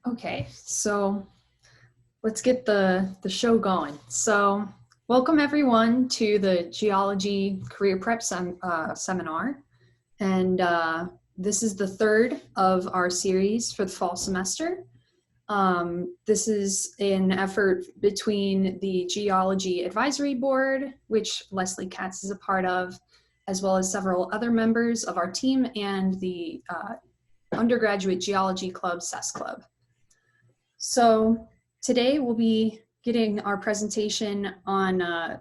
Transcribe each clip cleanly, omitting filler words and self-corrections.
Okay, so let's get the show going. So welcome everyone to the Geology Career Prep Seminar. And this is the third of our series for the fall semester. This is an effort between the Geology Advisory Board, which Leslie Katz is a part of, as well as several other members of our team and the Undergraduate Geology Club, SES Club. So today we'll be getting our presentation on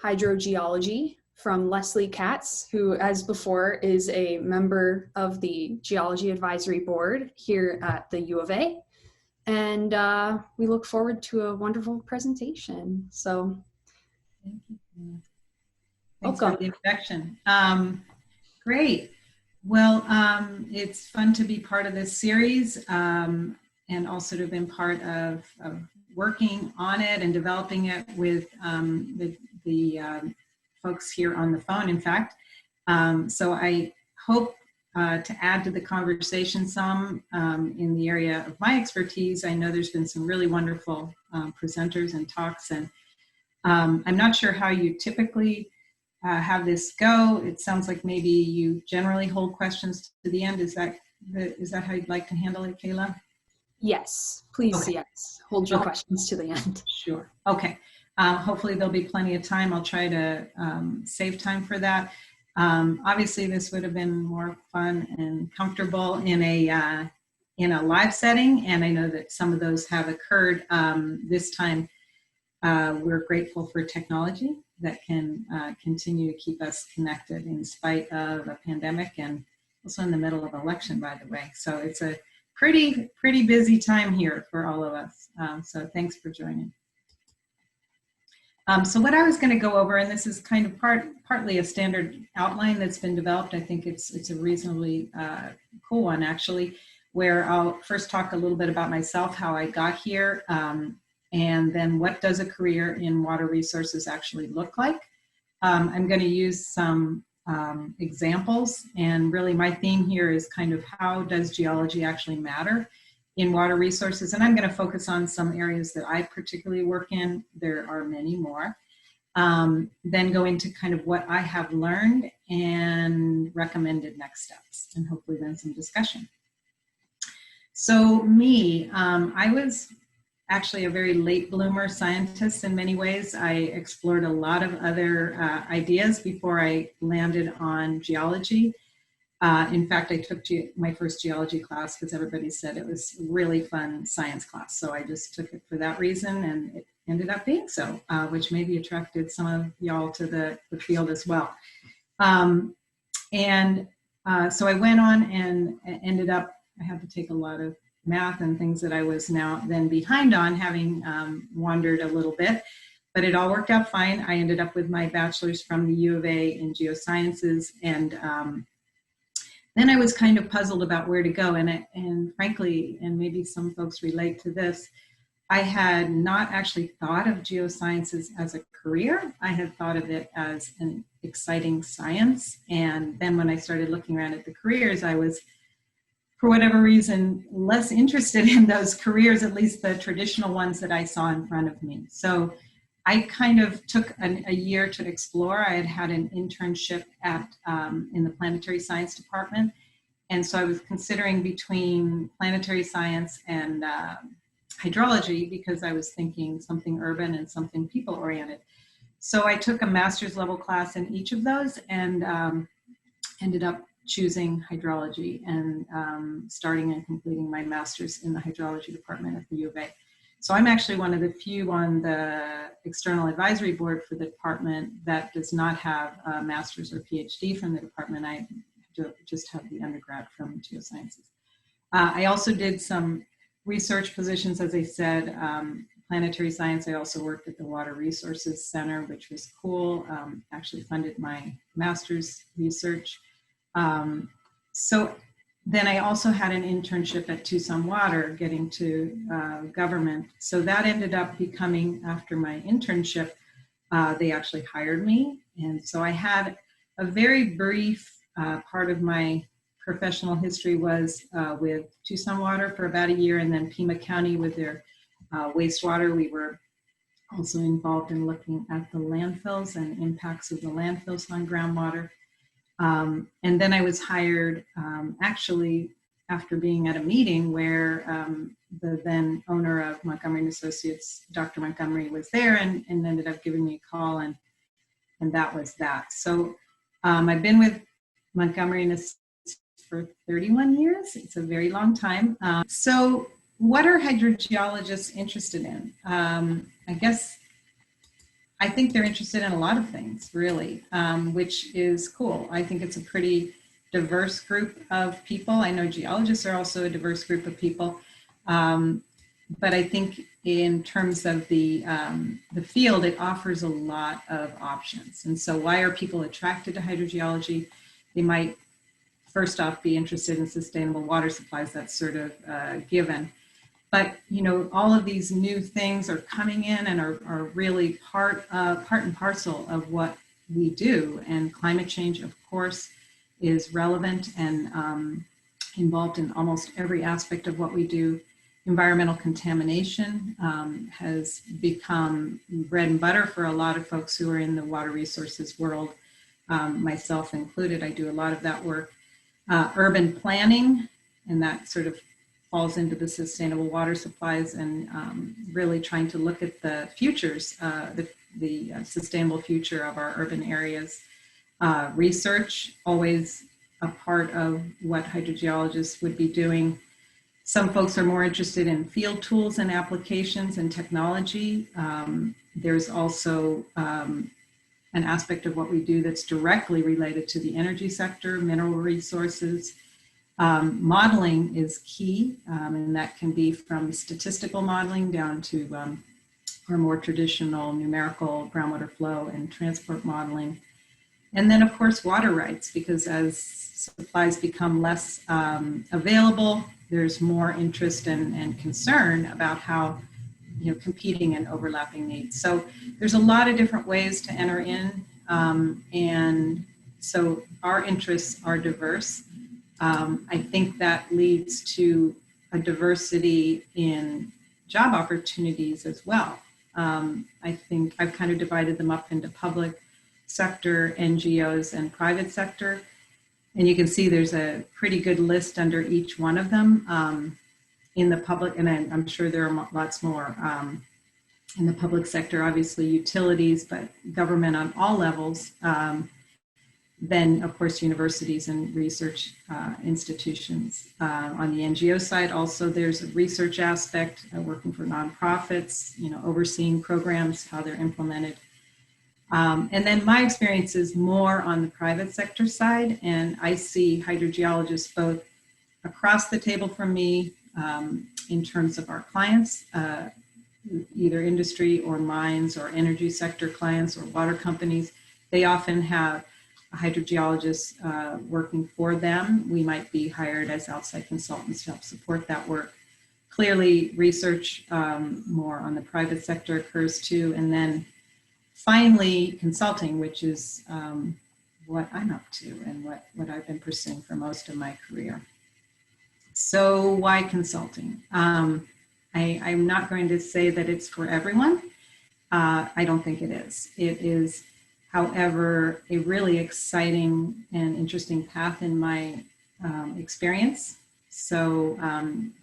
hydrogeology from Leslie Katz, who, as before, is a member of the Geology Advisory Board here at the U of A. And we look forward to a wonderful presentation. So thank you. Thanks for the introduction. Great. Well, it's fun to be part of this series. And also to have been part of working on it and developing it with the folks here on the phone, in fact. So I hope to add to the conversation some in the area of my expertise. I know there's been some really wonderful presenters and talks, and I'm not sure how you typically have this go. It sounds like maybe you generally hold questions to the end. Is that how you'd like to handle it, Kayla? Yes, please. Okay. Yes, hold your questions to the end. Sure. Okay. Hopefully there'll be plenty of time. I'll try to save time for that. Obviously, this would have been more fun and comfortable in a live setting, and I know that some of those have occurred. This time, we're grateful for technology that can continue to keep us connected in spite of a pandemic, and also in the middle of election, by the way. So it's a pretty busy time here for all of us. So thanks for joining. So what I was going to go over, and this is kind of partly a standard outline that's been developed. I think it's a reasonably cool one, actually, where I'll first talk a little bit about myself, how I got here, and then what does a career in water resources actually look like. I'm going to use some examples, and really my theme here is kind of how does geology actually matter in water resources, and I'm going to focus on some areas that I particularly work in. There are many more. Then go into kind of what I have learned and recommended next steps, and hopefully then some discussion. So me, I was actually a very late bloomer scientist in many ways. I explored a lot of other ideas before I landed on geology. In fact, I took my first geology class because everybody said it was a really fun science class. So I just took it for that reason, and it ended up being so, which maybe attracted some of y'all to the field as well. So I went on and ended up, I had to take a lot of math and things that I was then behind on, having wandered a little bit, but it all worked out fine. I ended up with my bachelor's from the U of A in Geosciences, and then I was kind of puzzled about where to go, and frankly, and maybe some folks relate to this, I had not actually thought of geosciences as a career. I had thought of it as an exciting science, and then when I started looking around at the careers, I was, for whatever reason, less interested in those careers, at least the traditional ones that I saw in front of me. So I kind of took a year to explore. I had an internship in the planetary science department. And so I was considering between planetary science and hydrology, because I was thinking something urban and something people oriented. So I took a master's level class in each of those, and ended up choosing hydrology and starting and completing my master's in the hydrology department at the U of A. So I'm actually one of the few on the external advisory board for the department that does not have a master's or PhD from the department. I just have the undergrad from Geosciences. I also did some research positions, as I said, planetary science. I also worked at the Water Resources Center, which was cool. Actually funded my master's research. So then I also had an internship at Tucson Water, getting to government. So that ended up becoming, after my internship, they actually hired me. And so I had a very brief part of my professional history was with Tucson Water for about a year, and then Pima County with their wastewater. We were also involved in looking at the landfills and impacts of the landfills on groundwater. And then I was hired actually after being at a meeting where the then owner of Montgomery Associates, Dr. Montgomery, was there and ended up giving me a call, and that was that. So I've been with Montgomery Associates for 31 years. It's a very long time. So what are hydrogeologists interested in? I think they're interested in a lot of things, really, which is cool. I think it's a pretty diverse group of people. I know geologists are also a diverse group of people. But I think in terms of the field, it offers a lot of options. And so why are people attracted to hydrogeology? They might first off be interested in sustainable water supplies. That's sort of given. But, you know, all of these new things are coming in and are really part and parcel of what we do. And climate change, of course, is relevant and involved in almost every aspect of what we do. Environmental contamination has become bread and butter for a lot of folks who are in the water resources world, myself included. I do a lot of that work. Urban planning, and that sort of falls into the sustainable water supplies, and really trying to look at the futures, the sustainable future of our urban areas. Research, always a part of what hydrogeologists would be doing. Some folks are more interested in field tools and applications and technology. There's also an aspect of what we do that's directly related to the energy sector, mineral resources. Modeling is key, and that can be from statistical modeling down to our more traditional numerical groundwater flow and transport modeling. And then, of course, water rights, because as supplies become less available, there's more interest and concern about how, you know, competing and overlapping needs. So there's a lot of different ways to enter in, and so our interests are diverse. I think that leads to a diversity in job opportunities as well. I think I've kind of divided them up into public sector, NGOs, and private sector. And you can see there's a pretty good list under each one of them. In the public, and I'm sure there are lots more in the public sector, obviously utilities, but government on all levels. Then, of course, universities and research institutions. On the NGO side, also, there's a research aspect, working for nonprofits, you know, overseeing programs, how they're implemented. And then my experience is more on the private sector side, and I see hydrogeologists both across the table from me in terms of our clients, either industry or mines or energy sector clients or water companies. They often have a hydrogeologist working for them. We might be hired as outside consultants to help support that work. Clearly, research more on the private sector occurs too. And then finally, consulting, which is what I'm up to and what I've been pursuing for most of my career. So why consulting? I'm not going to say that it's for everyone. I don't think it is. It is, however, a really exciting and interesting path in my experience. So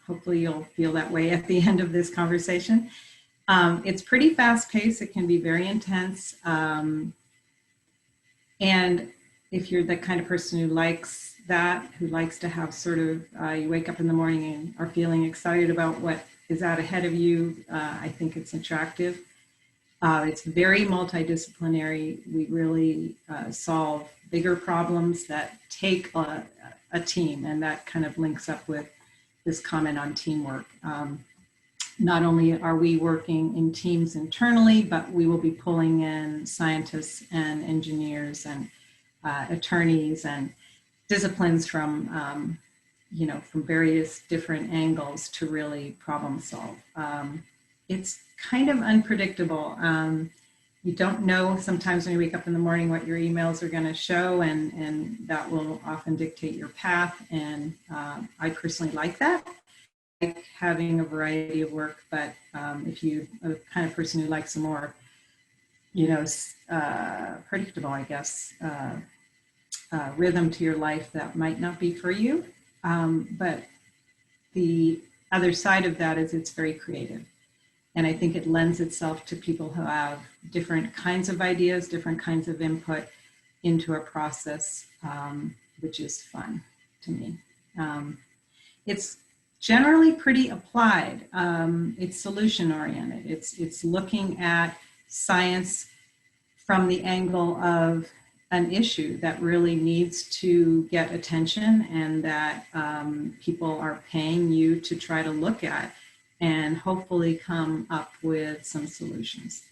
hopefully you'll feel that way at the end of this conversation. It's pretty fast paced. It can be very intense. And if you're the kind of person who likes that, who likes to have sort of, you wake up in the morning and are feeling excited about what is out ahead of you, I think it's attractive. It's very multidisciplinary. We really solve bigger problems that take a team, and that kind of links up with this comment on teamwork. Not only are we working in teams internally, but we will be pulling in scientists and engineers and attorneys and disciplines from, you know, from various different angles to really problem solve. It's kind of unpredictable. you don't know sometimes when you wake up in the morning what your emails are going to show, and that will often dictate your path. And I personally like that, like having a variety of work. But if you are the kind of person who likes a more, predictable, I guess, rhythm to your life, that might not be for you. But the other side of that is it's very creative. And I think it lends itself to people who have different kinds of ideas, different kinds of input into a process, which is fun to me. It's generally pretty applied. It's solution oriented. It's looking at science from the angle of an issue that really needs to get attention, and that people are paying you to try to look at and hopefully come up with some solutions.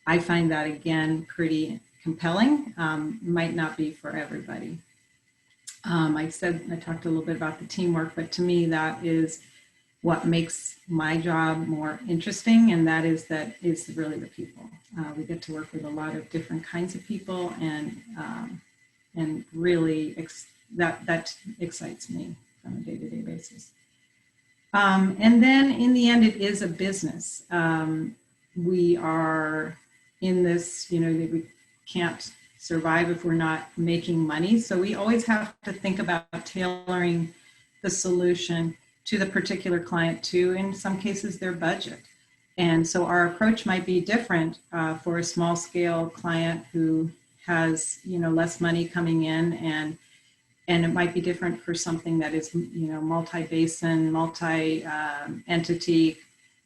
I find that, again, pretty compelling. Might not be for everybody. I talked a little bit about the teamwork, but to me, that is what makes my job more interesting, and that is really the people. We get to work with a lot of different kinds of people, and really that excites me on a day-to-day basis. And then in the end, it is a business. We are in this, we can't survive if we're not making money. So we always have to think about tailoring the solution to the particular client, to, in some cases, their budget. And so our approach might be different for a small scale client who has, less money coming in, and it might be different for something that is, multi-basin, multi-entity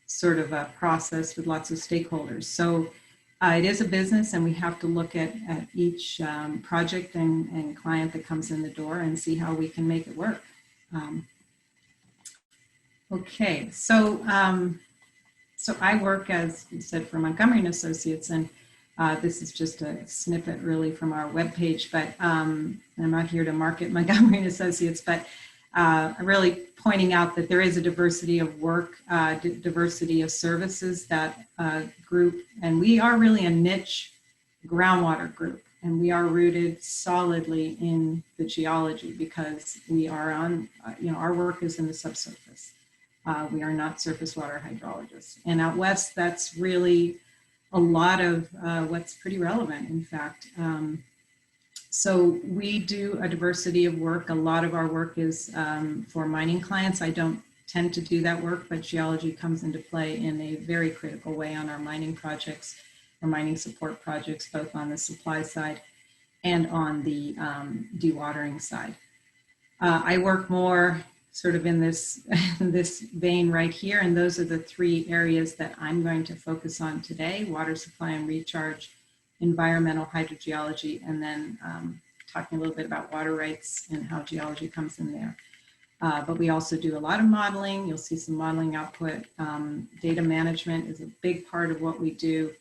sort of a process with lots of stakeholders. So it is a business, and we have to look at each project and client that comes in the door and see how we can make it work. Okay, so I work, as you said, for Montgomery Associates, and this is just a snippet really from our webpage, but I'm not here to market Montgomery Associates, but really pointing out that there is a diversity of work, diversity of services, that group, and we are really a niche groundwater group, and we are rooted solidly in the geology because we are on, our work is in the subsurface. We are not surface water hydrologists. And out west, that's really a lot of what's pretty relevant, in fact. So we do a diversity of work. A lot of our work is for mining clients. I don't tend to do that work, but geology comes into play in a very critical way on our mining projects, or mining support projects, both on the supply side and on the dewatering side. I work more sort of in this vein right here, and those are the three areas that I'm going to focus on today: water supply and recharge, environmental hydrogeology, and then talking a little bit about water rights and how geology comes in there. But we also do a lot of modeling. You'll see some modeling output. Data management is a big part of what we do.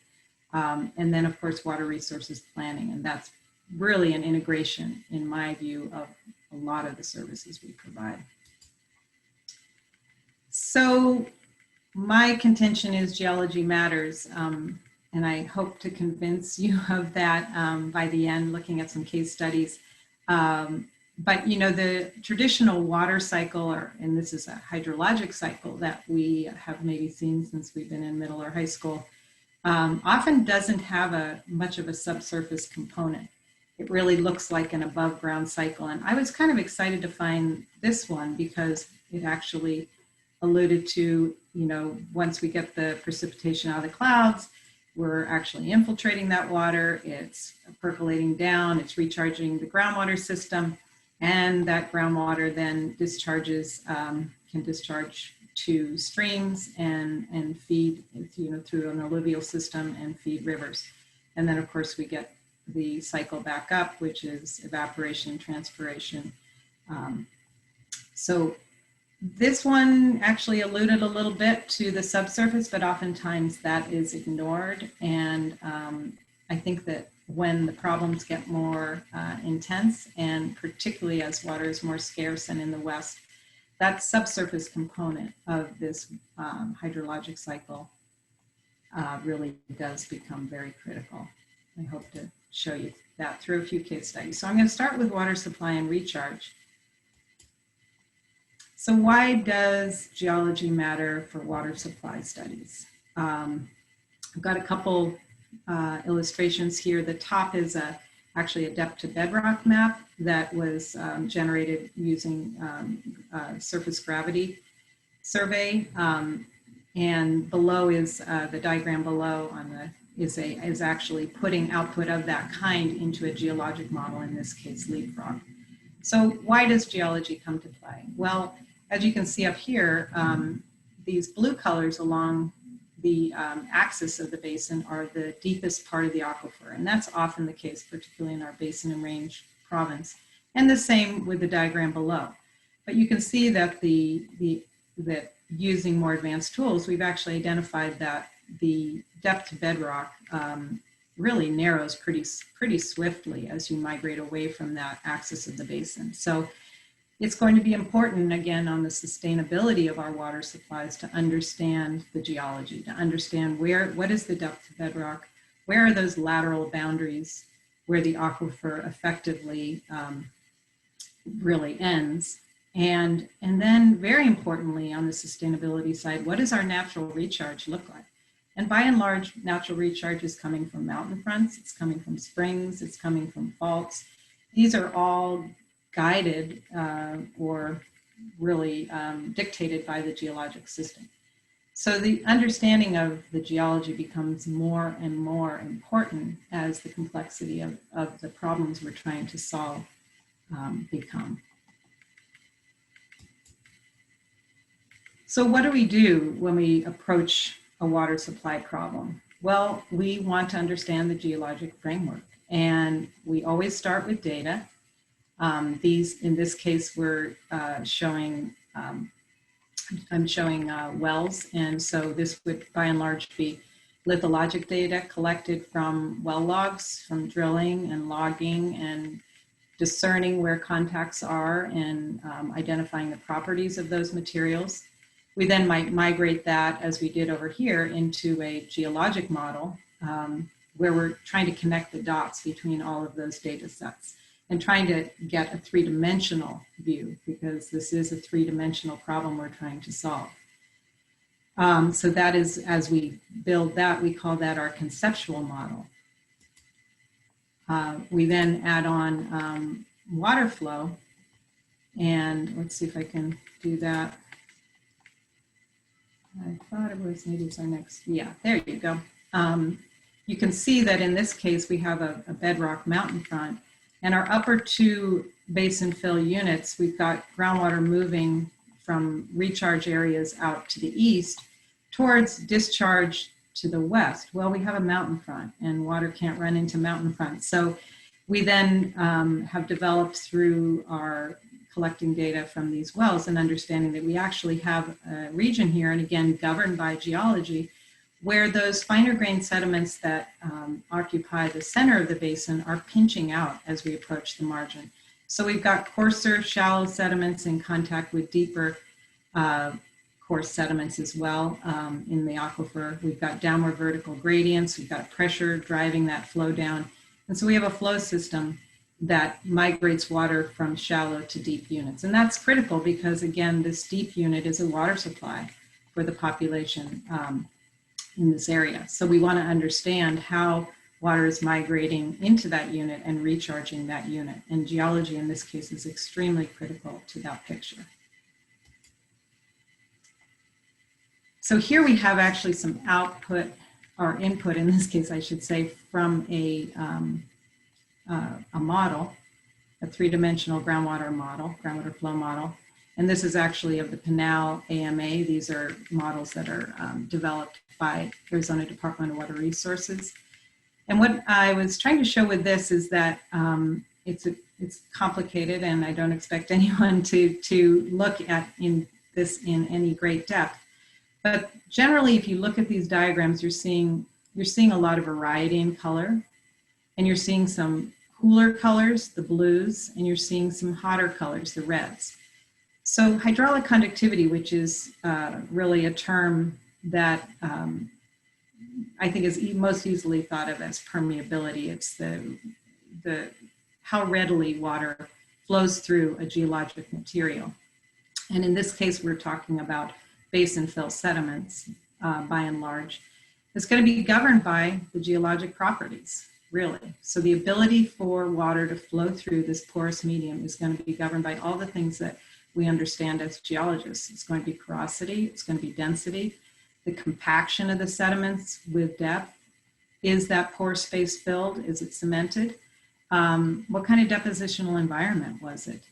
And then, of course, water resources planning, and that's really an integration, in my view, of a lot of the services we provide. So my contention is geology matters, and I hope to convince you of that by the end, looking at some case studies. But the traditional water cycle, and this is a hydrologic cycle that we have maybe seen since we've been in middle or high school, often doesn't have much of a subsurface component. It really looks like an above ground cycle. And I was kind of excited to find this one because it actually alluded to, once we get the precipitation out of the clouds, we're actually infiltrating that water, it's percolating down, it's recharging the groundwater system, and that groundwater then discharges, can discharge to streams and feed, through an alluvial system and feed rivers. And then, of course, we get the cycle back up, which is evaporation and transpiration. So this one actually alluded a little bit to the subsurface, but oftentimes that is ignored. And I think that when the problems get more intense, and particularly as water is more scarce and in the West, that subsurface component of this hydrologic cycle really does become very critical. I hope to show you that through a few case studies. So I'm going to start with water supply and recharge. So why does geology matter for water supply studies? I've got a couple illustrations here. The top is actually a depth to bedrock map that was generated using surface gravity survey. And below is the diagram below on the is actually putting output of that kind into a geologic model, in this case leapfrog. So why does geology come to play? Well, as you can see up here, these blue colors along the axis of the basin are the deepest part of the aquifer, and that's often the case, particularly in our basin and range province, and the same with the diagram below. But you can see that that using more advanced tools, we've actually identified that the depth to bedrock really narrows pretty swiftly as you migrate away from that axis of the basin. So it's going to be important, again, on the sustainability of our water supplies to understand the geology, to understand what is the depth to bedrock, where are those lateral boundaries where the aquifer effectively really ends, and then very importantly on the sustainability side, what does our natural recharge look like? And by and large, natural recharge is coming from mountain fronts, it's coming from springs, it's coming from faults. These are all guided or really dictated by the geologic system. So the understanding of the geology becomes more and more important as the complexity of the problems we're trying to solve become. So what do we do when we approach a water supply problem? Well, we want to understand the geologic framework, and we always start with data. In this case, we're showing, I'm showing wells, and so this would by and large be lithologic data collected from well logs, from drilling and logging and discerning where contacts are and identifying the properties of those materials. We then might migrate that, as we did over here, into a geologic model where we're trying to connect the dots between all of those data sets and trying to get a three-dimensional view, because this is a three-dimensional problem we're trying to solve. So that is, as we build that, we call that our conceptual model. We then add on water flow, and let's see if I can do that. I thought it was, maybe it's our next, yeah, there you go. You can see that in this case, we have a bedrock mountain front, and our upper two basin fill units, we've got groundwater moving from recharge areas out to the east towards discharge to the west. Well, we have a mountain front, and water can't run into mountain fronts. So we then have developed through our collecting data from these wells and understanding that we actually have a region here, and again, governed by geology, where those finer grained sediments that occupy the center of the basin are pinching out as we approach the margin. So we've got coarser, shallow sediments in contact with deeper coarse sediments as well in the aquifer. We've got downward vertical gradients, we've got pressure driving that flow down. And so we have a flow system that migrates water from shallow to deep units. And that's critical because, again, this deep unit is a water supply for the population in this area. So we want to understand how water is migrating into that unit and recharging that unit. And geology in this case is extremely critical to that picture. So here we have actually some output, or input in this case, I should say, from a model, a three-dimensional groundwater model, groundwater flow model. And this is actually of the Pinal AMA. These are models that are developed by Arizona Department of Water Resources. And what I was trying to show with this is that it's complicated, and I don't expect anyone to look at this in any great depth. But generally, if you look at these diagrams, you're seeing a lot of variety in color, and you're seeing some cooler colors, the blues, and you're seeing some hotter colors, the reds. So hydraulic conductivity, which is really a term that I think is most easily thought of as permeability. It's the how readily water flows through a geologic material. And in this case, we're talking about basin fill sediments, by and large. It's going to be governed by the geologic properties, really. So the ability for water to flow through this porous medium is going to be governed by all the things that we understand as geologists. It's going to be porosity, it's going to be density, the compaction of the sediments with depth. Is that pore space filled? Is it cemented? What kind of depositional environment was it?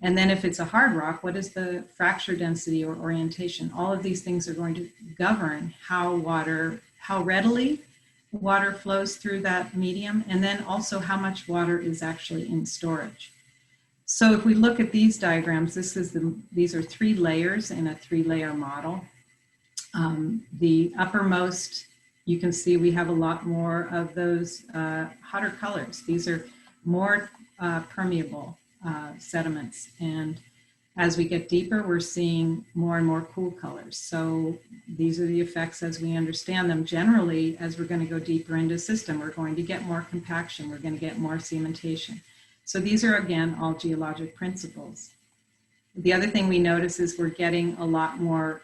And then if it's a hard rock, what is the fracture density or orientation? All of these things are going to govern how readily water flows through that medium, and then also how much water is actually in storage. So if we look at these diagrams, these are 3 layers in a 3-layer model. The uppermost, you can see we have a lot more of those hotter colors. These are more permeable sediments. And as we get deeper, we're seeing more and more cool colors. So these are the effects as we understand them. Generally, as we're going to go deeper into the system, we're going to get more compaction. We're going to get more cementation. So these are, again, all geologic principles. The other thing we notice is we're getting a lot more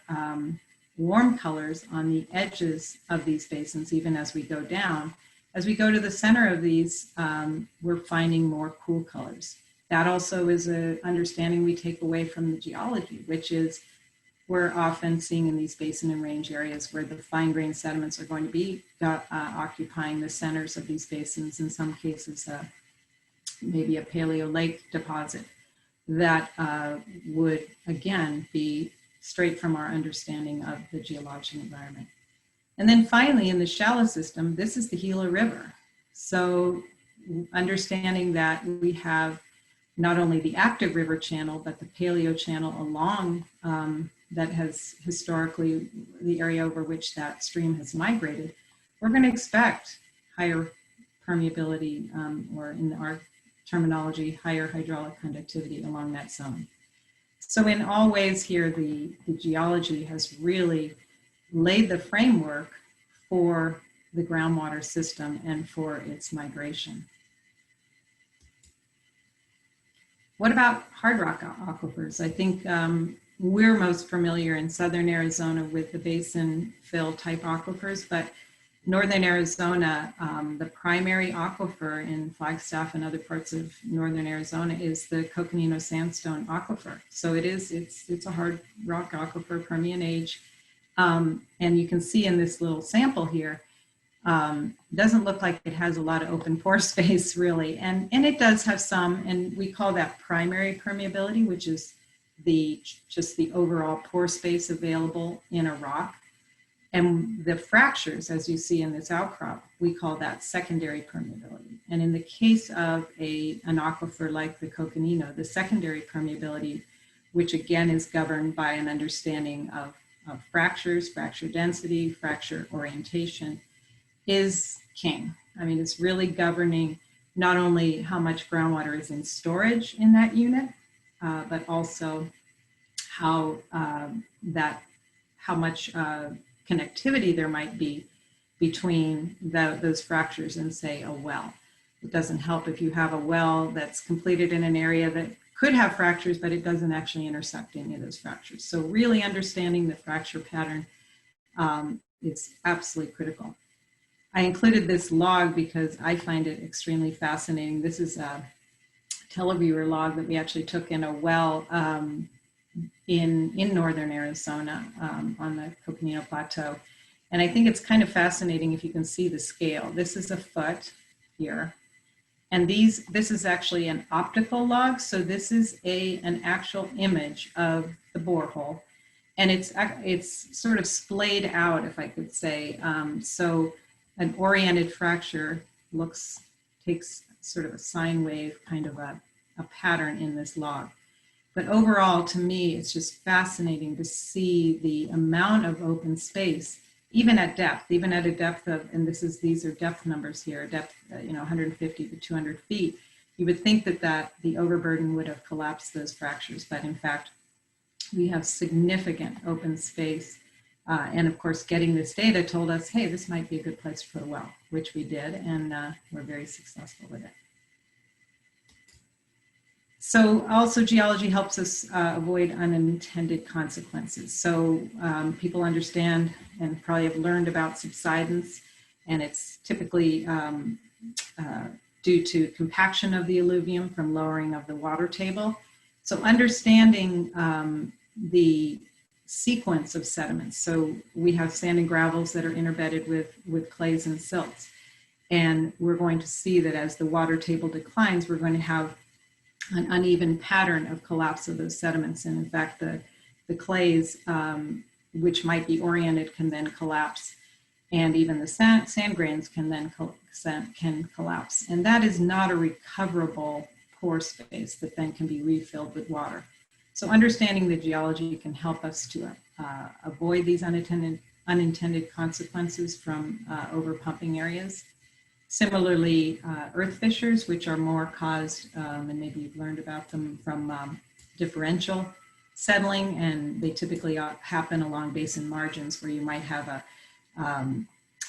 warm colors on the edges of these basins, even as we go down. As we go to the center of these, we're finding more cool colors. That also is an understanding we take away from the geology, which is we're often seeing in these basin and range areas where the fine-grained sediments are going to be occupying the centers of these basins, in some cases maybe a paleo lake deposit that would, again, be straight from our understanding of the geologic environment. And then finally, in the shallow system, this is the Gila River. So understanding that we have not only the active river channel, but the paleo channel along that has historically the area over which that stream has migrated, we're going to expect higher permeability, or in our terminology, higher hydraulic conductivity along that zone. So in all ways here, the geology has really laid the framework for the groundwater system and for its migration. What about hard rock aquifers? I think we're most familiar in southern Arizona with the basin fill type aquifers, but northern Arizona, the primary aquifer in Flagstaff and other parts of northern Arizona is the Coconino Sandstone aquifer. So it's a hard rock aquifer, Permian age. And you can see in this little sample here, doesn't look like it has a lot of open pore space really. And it does have some, and we call that primary permeability, which is just the overall pore space available in a rock. And the fractures, as you see in this outcrop, we call that secondary permeability. And in the case of an aquifer like the Coconino, the secondary permeability, which again is governed by an understanding of fractures, fracture density, fracture orientation, is king. I mean, it's really governing not only how much groundwater is in storage in that unit, but also how much connectivity there might be between those fractures and, say, a well. It doesn't help if you have a well that's completed in an area that could have fractures, but it doesn't actually intersect any of those fractures. So really understanding the fracture pattern is absolutely critical. I included this log because I find it extremely fascinating. This is a televiewer log that we actually took in a well in northern Arizona on the Coconino Plateau. And I think it's kind of fascinating if you can see the scale. This is a foot here. And this is actually an optical log. So this is an actual image of the borehole. And it's sort of splayed out, if I could say. So an oriented fracture takes sort of a sine wave kind of a pattern in this log. But overall, to me, it's just fascinating to see the amount of open space, even at a depth of, and these are depth numbers here, depth 150 to 200 feet. You would think that the overburden would have collapsed those fractures, but in fact, we have significant open space And of course, getting this data told us, hey, this might be a good place to put a well, which we did, and we're very successful with it. So also geology helps us avoid unintended consequences. So people understand and probably have learned about subsidence, and it's typically due to compaction of the alluvium from lowering of the water table. So understanding the sequence of sediments. So we have sand and gravels that are interbedded with clays and silts. And we're going to see that as the water table declines, we're going to have an uneven pattern of collapse of those sediments. And in fact, the clays, which might be oriented, can then collapse. And even the sand grains can then collapse. And that is not a recoverable pore space that then can be refilled with water. So understanding the geology can help us to avoid these unintended consequences from overpumping areas. Similarly, earth fissures, which are more caused, and maybe you've learned about them from differential settling, and they typically happen along basin margins where you might have a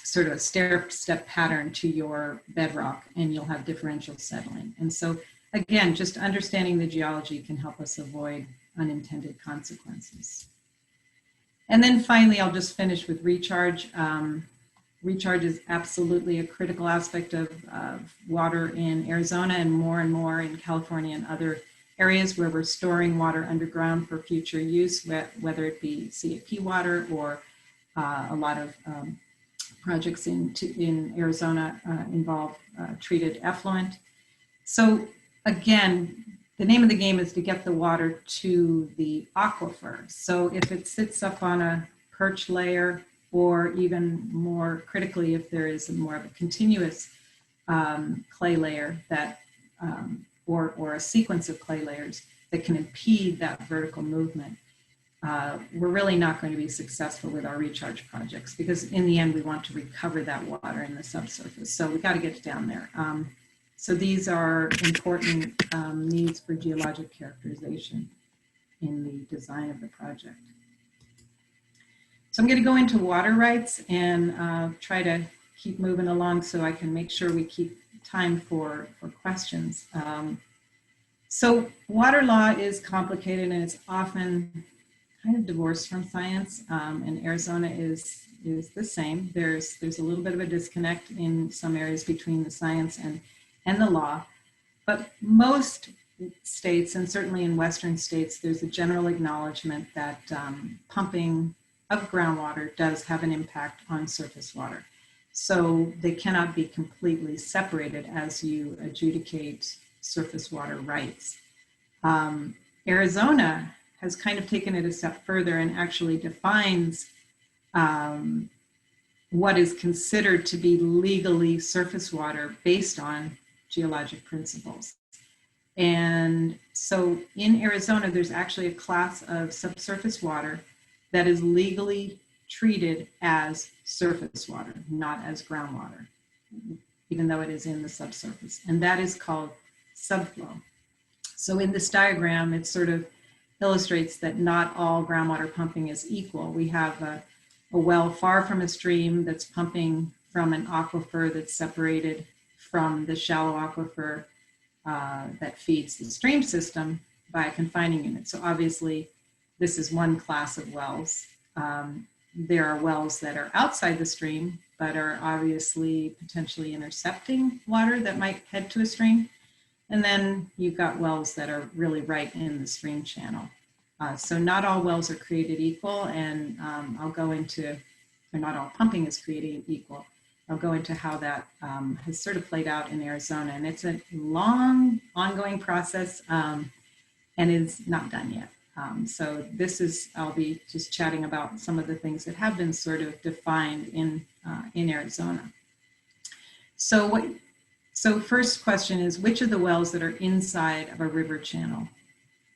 sort of a stair-step pattern to your bedrock, and you'll have differential settling. And so again, just understanding the geology can help us avoid unintended consequences. And then finally, I'll just finish with recharge. Recharge is absolutely a critical aspect of water in Arizona, and more in California and other areas where we're storing water underground for future use, whether it be CAP water or a lot of projects in Arizona involve treated effluent. So again, the name of the game is to get the water to the aquifer. So if it sits up on a perch layer, or even more critically, if there is more of a continuous clay layer that, or a sequence of clay layers that can impede that vertical movement, we're really not going to be successful with our recharge projects, because in the end, we want to recover that water in the subsurface. So we got to get it down there. So these are important needs for geologic characterization in the design of the project. So I'm going to go into water rights and try to keep moving along so I can make sure we keep time for questions. So water law is complicated, and it's often kind of divorced from science, and Arizona is the same. There's a little bit of a disconnect in some areas between the science and the law, but most states, and certainly in Western states, there's a general acknowledgement that pumping of groundwater does have an impact on surface water. So they cannot be completely separated as you adjudicate surface water rights. Arizona has kind of taken it a step further and actually defines what is considered to be legally surface water based on geologic principles. And so in Arizona, there's actually a class of subsurface water that is legally treated as surface water, not as groundwater, even though it is in the subsurface. And that is called subflow. So in this diagram, it sort of illustrates that not all groundwater pumping is equal. We have a well far from a stream that's pumping from an aquifer that's separated from the shallow aquifer that feeds the stream system by a confining unit. So obviously, this is one class of wells. There are wells that are outside the stream, but are obviously potentially intercepting water that might head to a stream. And then you've got wells that are really right in the stream channel. So not all wells are created equal, and I'll go into, or not all pumping is created equal. I'll go into how that has sort of played out in Arizona. And it's a long, ongoing process and is not done yet. So this is, I'll be just chatting about some of the things that have been sort of defined in Arizona. So first question is, which of the wells that are inside of a river channel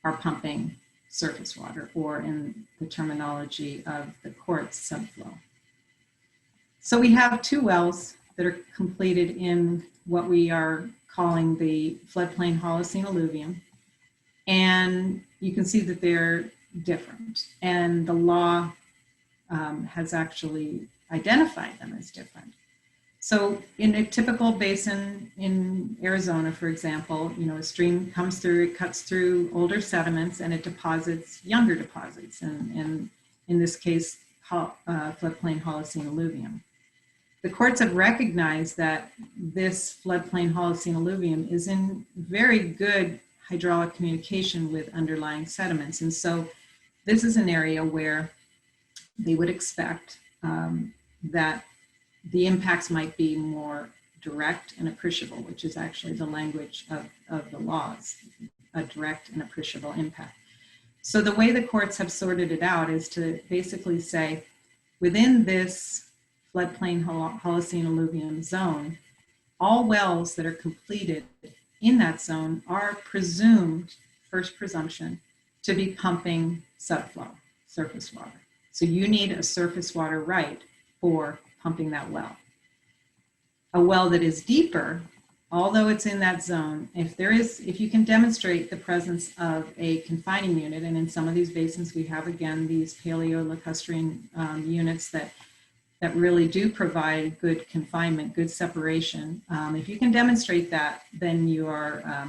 are pumping surface water, or in the terminology of the courts, subflow? So we have two wells that are completed in what we are calling the floodplain Holocene alluvium. And you can see that they're different. And the law has actually identified them as different. So in a typical basin in Arizona, for example, a stream comes through, it cuts through older sediments and it deposits younger deposits, and in this case, floodplain Holocene alluvium. The courts have recognized that this floodplain Holocene alluvium is in very good hydraulic communication with underlying sediments. And so this is an area where they would expect that the impacts might be more direct and appreciable, which is actually the language of the laws, a direct and appreciable impact. So the way the courts have sorted it out is to basically say, within this floodplain Holocene alluvium zone, all wells that are completed in that zone are presumed, first presumption, to be pumping subflow, surface water. So you need a surface water right for pumping that well. A well that is deeper, although it's in that zone, if you can demonstrate the presence of a confining unit, and in some of these basins we have, again, these paleolacustrine units that really do provide good confinement, good separation. If you can demonstrate that, then you are,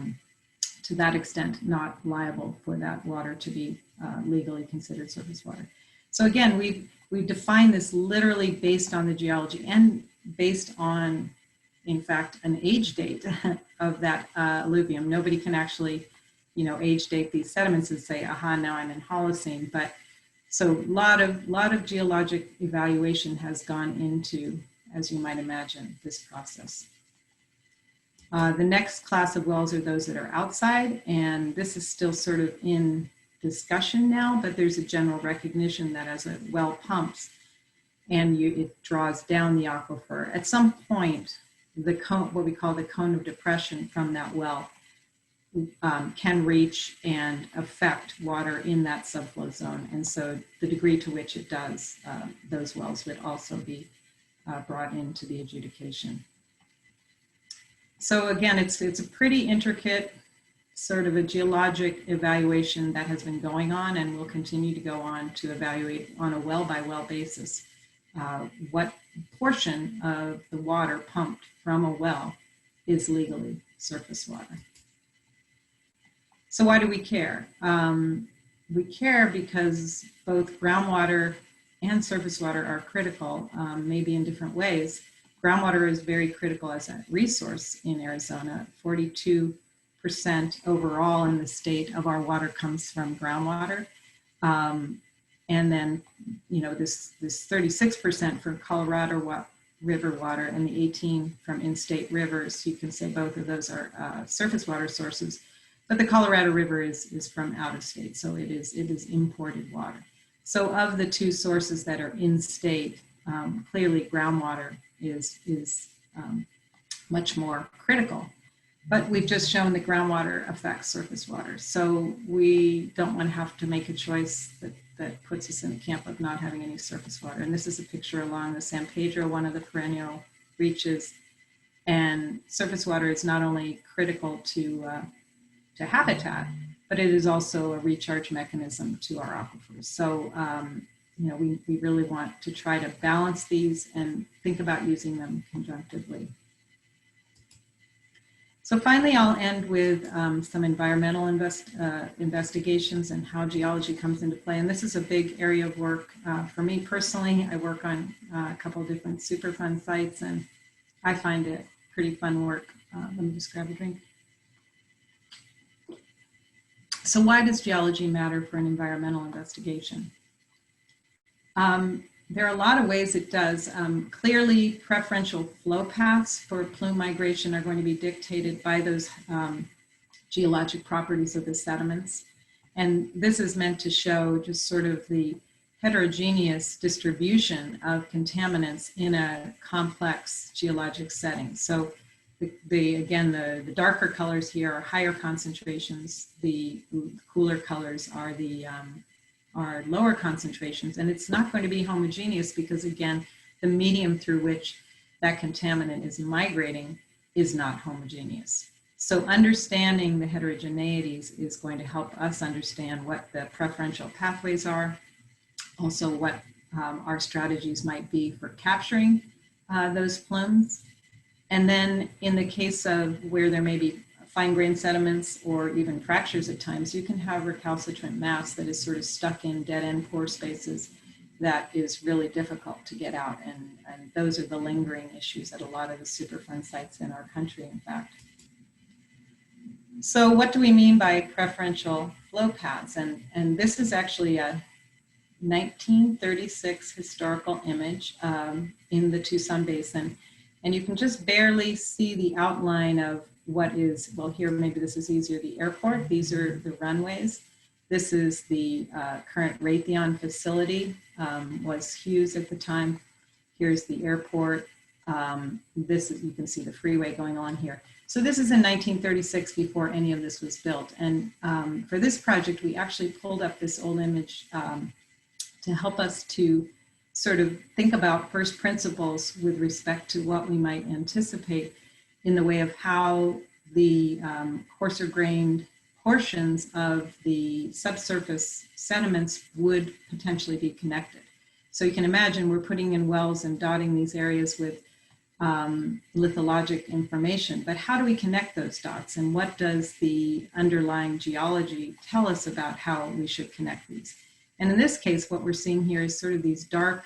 to that extent, not liable for that water to be legally considered surface water. So again, we've defined this literally based on the geology and based on, in fact, an age date of that alluvium. Nobody can actually, age date these sediments and say, aha, now I'm in Holocene. But so a lot of geologic evaluation has gone into, as you might imagine, this process. The next class of wells are those that are outside, and this is still sort of in discussion now, but there's a general recognition that as a well pumps and it draws down the aquifer, at some point, the cone, what we call the cone of depression from that well, can reach and affect water in that subflow zone. And so the degree to which it does, those wells would also be brought into the adjudication. So again, it's a pretty intricate sort of a geologic evaluation that has been going on and will continue to go on to evaluate on a well-by-well basis what portion of the water pumped from a well is legally surface water. So why do we care? We care because both groundwater and surface water are critical, maybe in different ways. Groundwater is very critical as a resource in Arizona. 42% overall in the state of our water comes from groundwater. And then, this 36% from Colorado River water and the 18 from in-state rivers. You can say both of those are surface water sources, but the Colorado River is from out of state, so it is imported water. So of the two sources that are in-state, clearly groundwater is much more critical. But we've just shown that groundwater affects surface water. So we don't want to have to make a choice that puts us in the camp of not having any surface water. And this is a picture along the San Pedro, one of the perennial reaches. And surface water is not only critical to habitat, but it is also a recharge mechanism to our aquifers. So, we really want to try to balance these and think about using them conjunctively. So finally, I'll end with some environmental investigations and how geology comes into play. And this is a big area of work for me personally. I work on a couple of different Superfund sites, and I find it pretty fun work. Let me just grab a drink. So why does geology matter for an environmental investigation? There are a lot of ways it does. Clearly, preferential flow paths for plume migration are going to be dictated by those geologic properties of the sediments. And this is meant to show just sort of the heterogeneous distribution of contaminants in a complex geologic setting. So the darker colors here are higher concentrations. The cooler colors are are lower concentrations, and it's not going to be homogeneous because, again, the medium through which that contaminant is migrating is not homogeneous. So understanding the heterogeneities is going to help us understand what the preferential pathways are, also what our strategies might be for capturing those plumes. And then in the case of where there may be fine-grained sediments or even fractures at times, you can have recalcitrant mass that is sort of stuck in dead-end pore spaces that is really difficult to get out. And those are the lingering issues at a lot of the Superfund sites in our country, in fact. So what do we mean by preferential flow paths? And this is actually a 1936 historical image in the Tucson Basin. And you can just barely see the outline of what is, well, here, maybe this is easier, the airport. These are the runways. This is the current Raytheon facility, was Hughes at the time. Here's the airport. This is, you can see the freeway going on here. So this is in 1936 before any of this was built. And for this project, we actually pulled up this old image to help us to sort of think about first principles with respect to what we might anticipate in the way of how the coarser grained portions of the subsurface sediments would potentially be connected. So you can imagine we're putting in wells and dotting these areas with lithologic information, but how do we connect those dots, and what does the underlying geology tell us about how we should connect these? And in this case, what we're seeing here is sort of these dark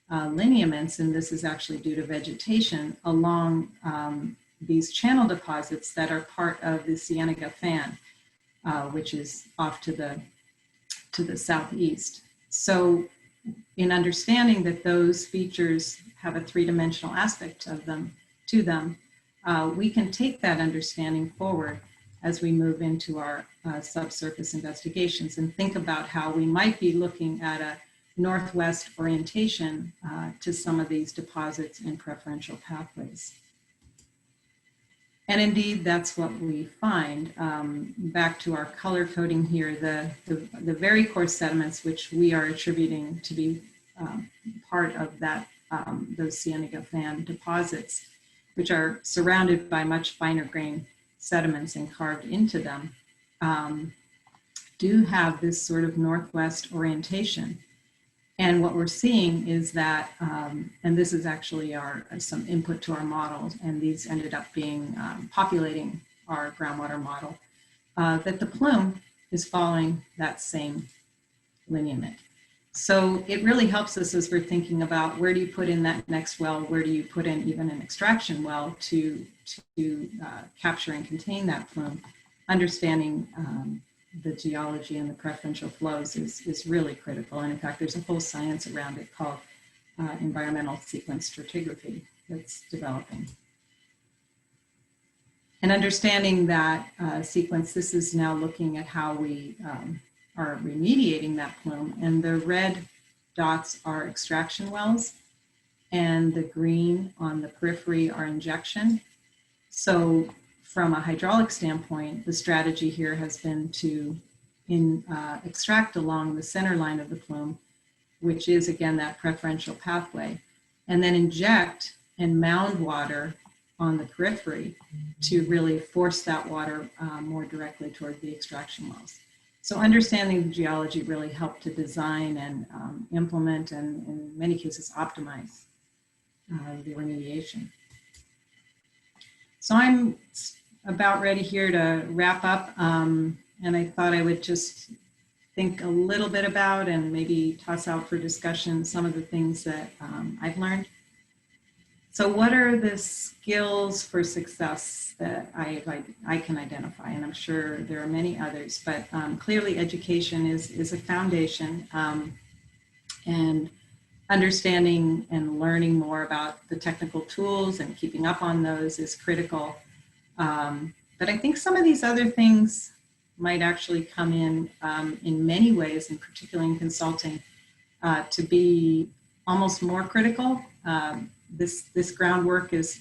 lineaments, and this is actually due to vegetation along these channel deposits that are part of the Cienega fan, which is off to the southeast. So in understanding that those features have a three-dimensional aspect of them, we can take that understanding forward as we move into our subsurface investigations and think about how we might be looking at a northwest orientation to some of these deposits in preferential pathways. And indeed, that's what we find. Back to our color coding here, the very coarse sediments, which we are attributing to be part of that, those Cienega fan deposits, which are surrounded by much finer grained sediments and carved into them, do have this sort of northwest orientation. And what we're seeing is that, and this is actually some input to our models, and these ended up being populating our groundwater model, that the plume is following that same lineament. So it really helps us as we're thinking about where do you put in that next well, where do you put in even an extraction well to capture and contain that plume. Understanding the geology and the preferential flows is really critical. And in fact, there's a whole science around it called environmental sequence stratigraphy that's developing. And understanding that sequence, this is now looking at how we are remediating that plume. And the red dots are extraction wells, and the green on the periphery are injection. So from a hydraulic standpoint, the strategy here has been to extract along the center line of the plume, which is again that preferential pathway, and then inject and mound water on the periphery to really force that water more directly toward the extraction wells. So understanding the geology really helped to design and implement and in many cases optimize the remediation. So I'm about ready here to wrap up, and I thought I would just think a little bit about and maybe toss out for discussion some of the things that I've learned. So what are the skills for success that I can identify? And I'm sure there are many others, but clearly education is a foundation, and understanding and learning more about the technical tools and keeping up on those is critical. But I think some of these other things might actually come in many ways, and particularly in consulting, to be almost more critical. This groundwork is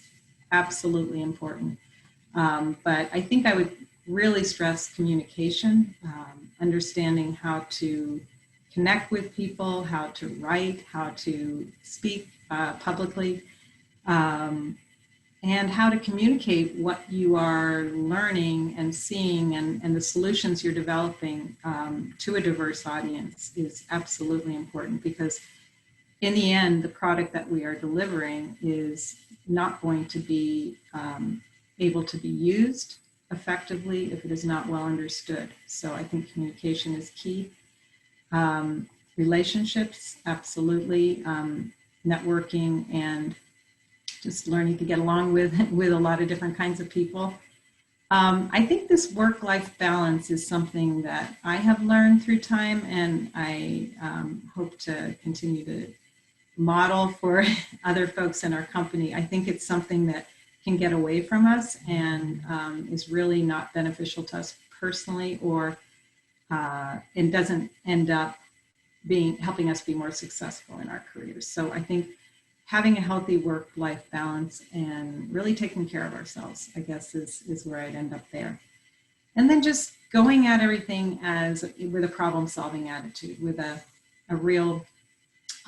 absolutely important. But I think I would really stress communication, understanding how to connect with people, how to write, how to speak publicly, and how to communicate what you are learning and seeing and the solutions you're developing to a diverse audience is absolutely important, because in the end, the product that we are delivering is not going to be able to be used effectively if it is not well understood. So I think communication is key. Relationships, absolutely. Networking and just learning to get along with a lot of different kinds of people. I think this work-life balance is something that I have learned through time, and I hope to continue to model for other folks in our company. I think it's something that can get away from us and is really not beneficial to us personally, or and doesn't end up helping us be more successful in our careers. So I think having a healthy work-life balance and really taking care of ourselves, I guess, is where I'd end up there. And then just going at everything with a problem-solving attitude, with a real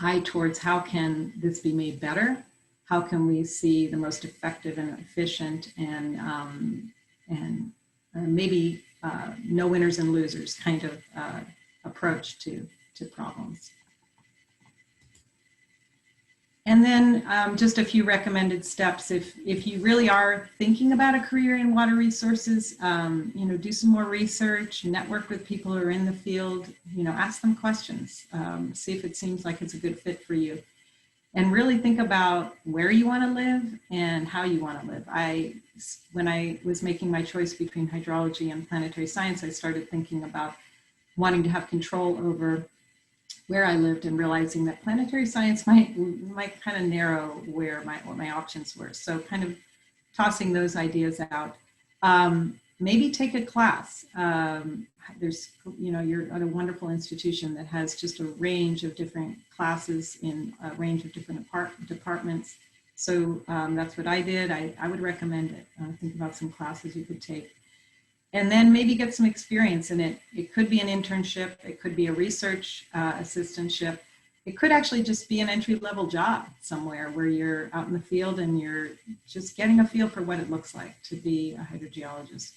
eye towards how can this be made better? How can we see the most effective and efficient and maybe no winners and losers kind of approach to problems. And then just a few recommended steps. If you really are thinking about a career in water resources, do some more research, network with people who are in the field, ask them questions, see if it seems like it's a good fit for you. And really think about where you want to live and how you want to live. When I was making my choice between hydrology and planetary science, I started thinking about wanting to have control over where I lived and realizing that planetary science might kind of narrow what my options were. So kind of tossing those ideas out. Maybe take a class. You're at a wonderful institution that has just a range of different classes in a range of different departments. So that's what I did. I would recommend it. Think about some classes you could take. And then maybe get some experience in it. It could be an internship. It could be a research assistantship. It could actually just be an entry-level job somewhere where you're out in the field and you're just getting a feel for what it looks like to be a hydrogeologist.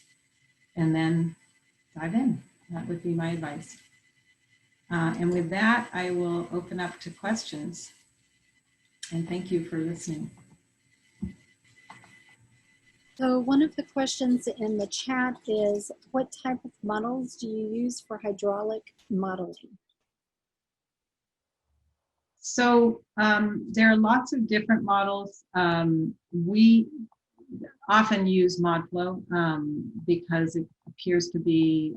And then dive in. That would be my advice. And with that, I will open up to questions. And thank you for listening. So one of the questions in the chat is, what type of models do you use for hydraulic modeling? So there are lots of different models. We often use ModFlow because it appears to be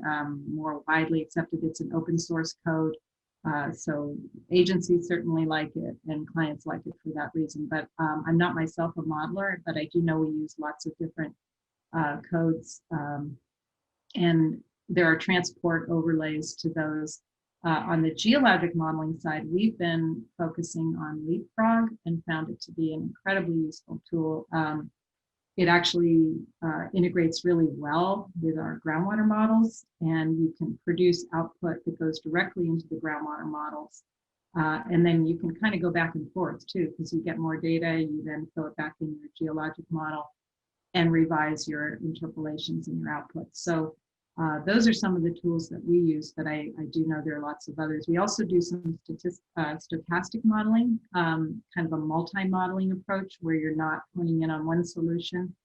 more widely accepted. It's an open source code. So agencies certainly like it and clients like it for that reason. But I'm not myself a modeler, but I do know we use lots of different codes. And there are transport overlays to those. On the geologic modeling side, we've been focusing on Leapfrog and found it to be an incredibly useful tool. It actually integrates really well with our groundwater models, and you can produce output that goes directly into the groundwater models. And then you can kind of go back and forth too, because you get more data, you then fill it back in your geologic model and revise your interpolations and your outputs. So those are some of the tools that we use, but I do know there are lots of others. We also do some stochastic modeling, kind of a multi-modeling approach where you're not honing in on one solution.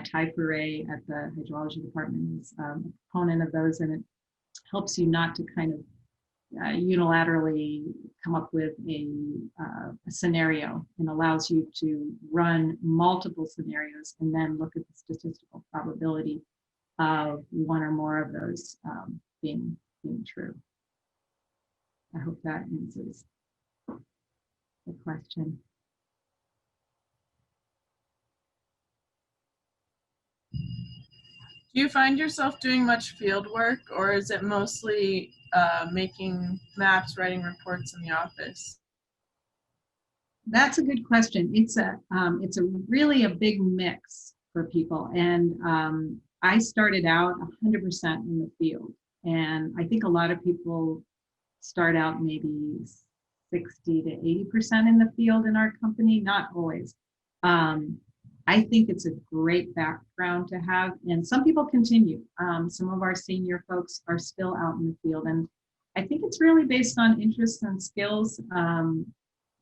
Type Array at the hydrology department is a component of those, and it helps you not to kind of unilaterally come up with a scenario, and allows you to run multiple scenarios and then look at the statistical probability of one or more of those being true. I hope that answers the question. Do you find yourself doing much field work, or is it mostly making maps, writing reports in the office? That's a good question. It's a really a big mix for people, and I started out 100% in the field, and I think a lot of people start out maybe 60 to 80% in the field in our company. Not always. I think it's a great background to have, and some people continue. Some of our senior folks are still out in the field, and I think it's really based on interests and skills.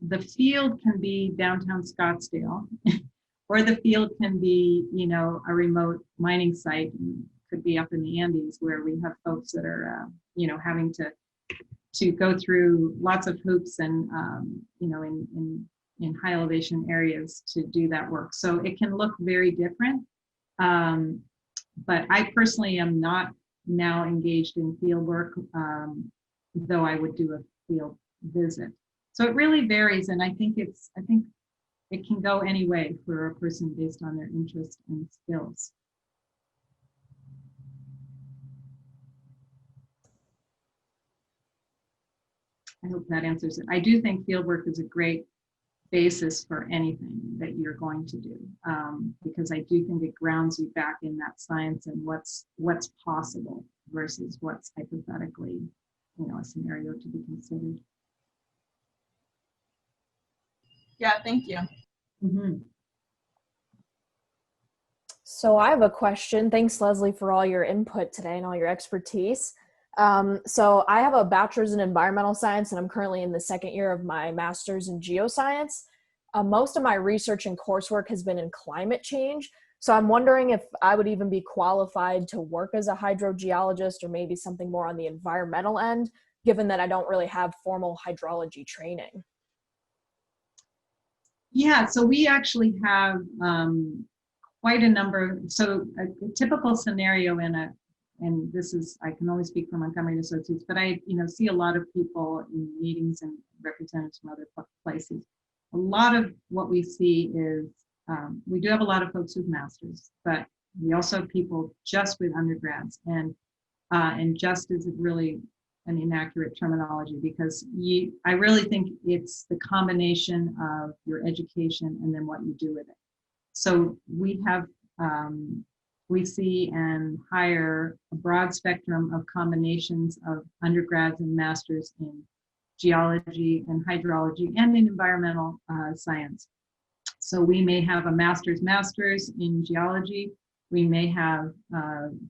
the field can be downtown Scottsdale, or the field can be, you know, a remote mining site, and could be up in the Andes where we have folks that are, you know, having to go through lots of hoops and, you know, in high elevation areas to do that work. So it can look very different. But I personally am not now engaged in field work, though I would do a field visit. So it really varies, and I think it can go any way for a person based on their interest and skills. I hope that answers it. I do think fieldwork is a great basis for anything that you're going to do, because I do think it grounds you back in that science and what's possible versus what's hypothetically, you know, a scenario to be considered. Yeah, thank you. Mm-hmm. So I have a question. Thanks, Leslie, for all your input today and all your expertise. So I have a bachelor's in environmental science, and I'm currently in the second year of my master's in geoscience. Most of my research and coursework has been in climate change. So I'm wondering if I would even be qualified to work as a hydrogeologist, or maybe something more on the environmental end, given that I don't really have formal hydrology training. Yeah, so we actually have quite a number. So a typical scenario and this is, I can only speak for Montgomery Associates, but I, you know, see a lot of people in meetings and representatives from other places. A lot of what we see is, we do have a lot of folks with masters, but we also have people just with undergrads, and just is really an inaccurate terminology, because I really think it's the combination of your education and then what you do with it. So we have, we see and hire a broad spectrum of combinations of undergrads and masters in geology and hydrology and in environmental science. So we may have a master's in geology. We may have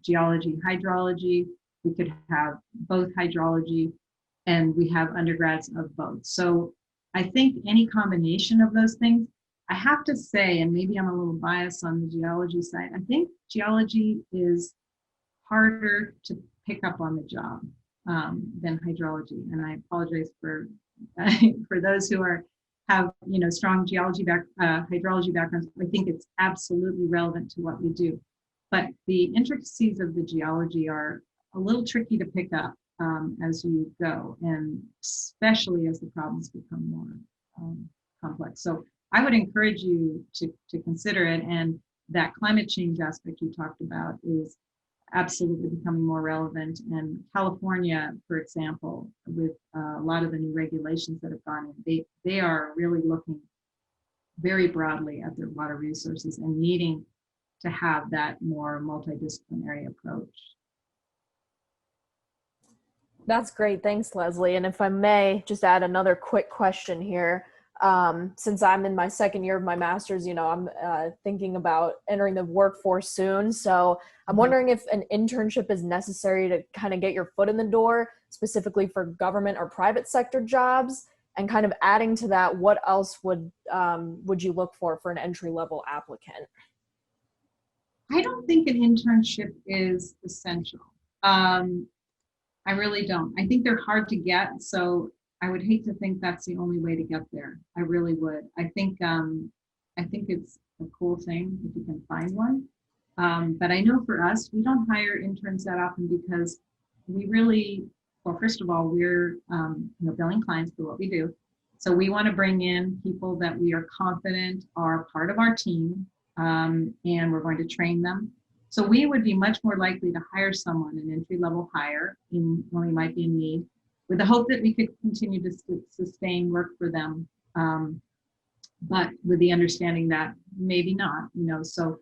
geology, hydrology. We could have both hydrology, and we have undergrads of both. So I think any combination of those things, I have to say, and maybe I'm a little biased on the geology side, I think geology is harder to pick up on the job than hydrology. And I apologize for for those who have, you know, strong hydrology backgrounds. I think it's absolutely relevant to what we do. But the intricacies of the geology are a little tricky to pick up as you go, and especially as the problems become more complex. So I would encourage you to consider it, and that climate change aspect you talked about is absolutely becoming more relevant. And California, for example, with a lot of the new regulations that have gone in, they are really looking very broadly at their water resources and needing to have that more multidisciplinary approach. That's great. Thanks, Leslie. And if I may just add another quick question here. Since I'm in my second year of my master's, you know, I'm thinking about entering the workforce soon. So I'm wondering if an internship is necessary to kind of get your foot in the door, specifically for government or private sector jobs, and kind of adding to that, what else would you look for an entry-level applicant? I don't think an internship is essential. I really don't. I think they're hard to get, so I would hate to think that's the only way to get there. I really would. I think it's a cool thing if you can find one. But I know for us, we don't hire interns that often because we really, well, first of all, we're you know, billing clients for what we do. So we want to bring in people that we are confident are part of our team, and we're going to train them. So we would be much more likely to hire someone, an entry-level hire, when we might be in need, with the hope that we could continue to sustain work for them, but with the understanding that maybe not, you know. So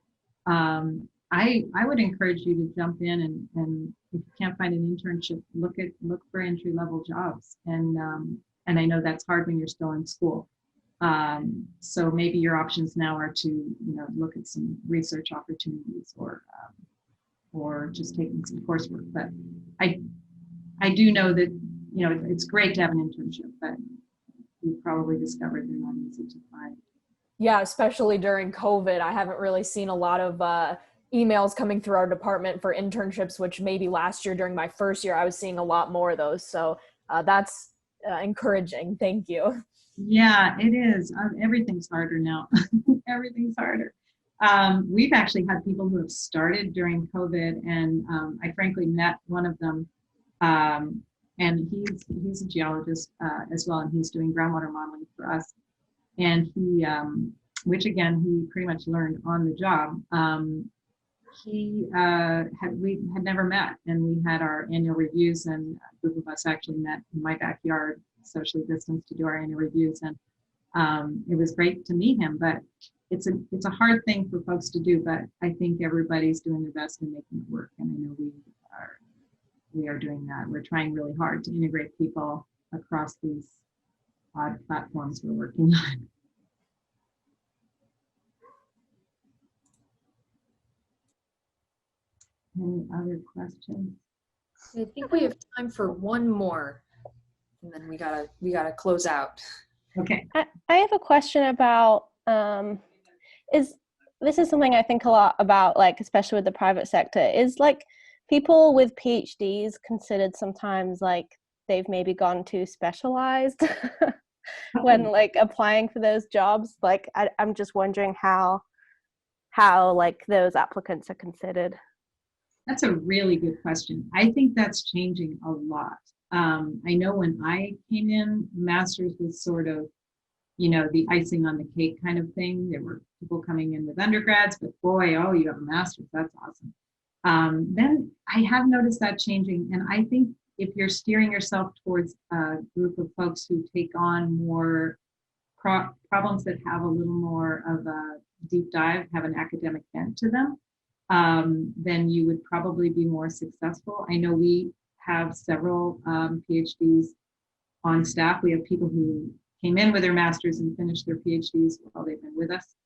I would encourage you to jump in, and if you can't find an internship, look for entry-level jobs. And I know that's hard when you're still in school. So maybe your options now are to, you know, look at some research opportunities or just taking some coursework. But I do know that, you know, it's great to have an internship, but you've probably discovered they're not easy to find. Yeah, especially during COVID, I haven't really seen a lot of emails coming through our department for internships, which maybe last year during my first year, I was seeing a lot more of those. So that's encouraging. Thank you. Yeah, it is. Everything's harder now. Everything's harder. We've actually had people who have started during COVID, and I frankly met one of them, and he's a geologist as well, and he's doing groundwater modeling for us. And he, which again, he pretty much learned on the job. We had never met, and we had our annual reviews, and a group of us actually met in my backyard, socially distanced, to do our annual reviews. And it was great to meet him, but it's a hard thing for folks to do, but I think everybody's doing their best in making it work. And I know we are doing that. We're trying really hard to integrate people across these odd platforms we're working on. Any other questions? I think we have time for one more, and then we gotta close out. Okay. I have a question about this is something I think a lot about, like especially with the private sector, is like people with PhDs considered sometimes like they've maybe gone too specialized when like applying for those jobs. Like I'm just wondering how like those applicants are considered. That's a really good question. I think that's changing a lot. I know when I came in, master's was sort of, the icing on the cake kind of thing. There were people coming in with undergrads, but boy, oh, you have a master's, that's awesome. Then I have noticed that changing. And I think if you're steering yourself towards a group of folks who take on more problems that have a little more of a deep dive, have an academic bent to them, then you would probably be more successful. I know we have several PhDs on staff. We have people who came in with their masters and finished their PhDs while they've been with us.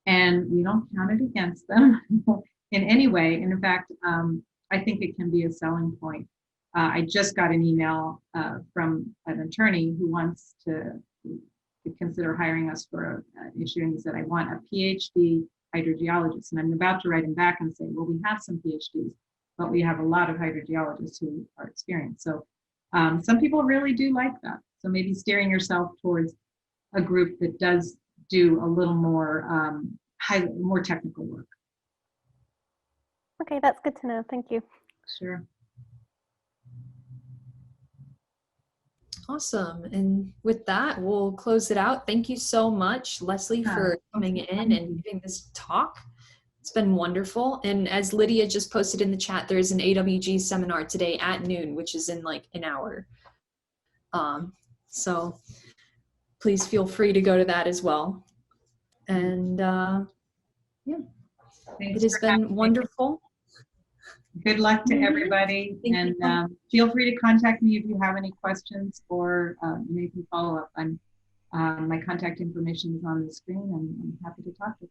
And we don't count it against them in any way. And in fact, I think it can be a selling point. I just got an email from an attorney who wants to consider hiring us for an issue. And he said, I want a PhD hydrogeologist. And I'm about to write him back and say, well, we have some PhDs, but we have a lot of hydrogeologists who are experienced. So some people really do like that. So maybe steering yourself towards a group that does do a little more more technical work. Okay, that's good to know. Thank you. Sure. Awesome. And with that, we'll close it out. Thank you so much, Leslie, for coming in and giving this talk. It's been wonderful. And as Lydia just posted in the chat, there's an AWG seminar today at noon, which is in like an hour. So please feel free to go to that as well. And yeah, Thanks it has been wonderful. Good luck to everybody. And feel free to contact me if you have any questions, or you can follow up. My contact information is on the screen, and I'm happy to talk to you.